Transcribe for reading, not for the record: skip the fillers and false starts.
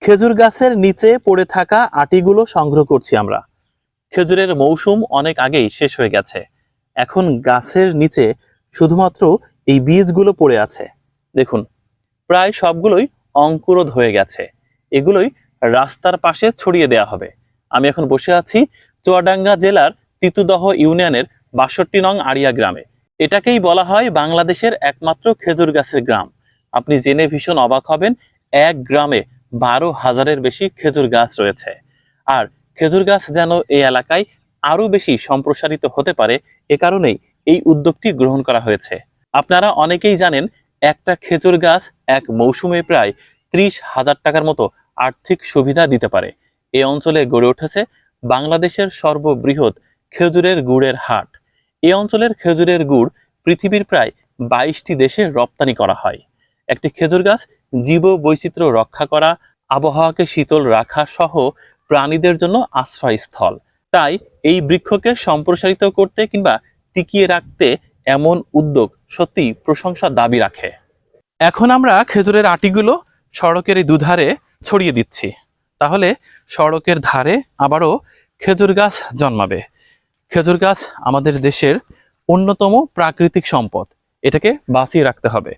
খেজুর গাছের নিচে পড়ে থাকা আটিগুলো সংগ্রহ করছি আমরা। খেজুরের মৌসুম অনেক আগেই শেষ হয়ে গেছে। এখন গাছের নিচে শুধুমাত্র এই বীজগুলো পড়ে আছে। দেখুন, প্রায় সবগুলোই অঙ্কুরোধ হয়ে গেছে। এগুলোই রাস্তার পাশে ছড়িয়ে দেয়া হবে। আমি এখন বসে আছি চুয়াডাঙ্গা জেলার তিতুদহ ইউনিয়নের ৬২ নং আড়িয়া গ্রামে। এটাকেই বলা হয় বাংলাদেশের একমাত্র খেজুর গাছের গ্রাম। আপনি জেনে ভীষণ অবাক হবেন, এক গ্রামে ১২,০০০-এর বেশি খেজুর গাছ রয়েছে। আর খেজুর গাছ যেন এই এলাকায় আরো বেশি সম্প্রসারিত হতে পারে, এ কারণেই এই উদ্যোগটি গ্রহণ করা হয়েছে। আপনারা অনেকেই জানেন, একটা খেজুর গাছ এক মৌসুমে প্রায় ৩০,০০০ টাকার মতো আর্থিক সুবিধা দিতে পারে। এই অঞ্চলে গড়ে উঠেছে বাংলাদেশের সর্ববৃহৎ খেজুরের গুড়ের হাট। এই অঞ্চলের খেজুরের গুড় পৃথিবীর প্রায় ২২টি দেশে রপ্তানি করা হয়। একটি খেজুর গাছ জীব বৈচিত্র্য রক্ষা করা, আবহাওয়াকে শীতল রাখা সহ প্রাণীদের জন্য আশ্রয়স্থল। তাই এই বৃক্ষকে সম্প্রসারিত করতে কিংবা টিকিয়ে রাখতে এমন উদ্যোগ সত্যি প্রশংসার দাবি রাখে। এখন আমরা খেজুরের আটিগুলো সড়কের এই দুধারে ছড়িয়ে দিচ্ছি। তাহলে সড়কের ধারে আবারও খেজুর গাছ জন্মাবে। খেজুর গাছ আমাদের দেশের অন্যতম প্রাকৃতিক সম্পদ, এটাকে বাঁচিয়ে রাখতে হবে।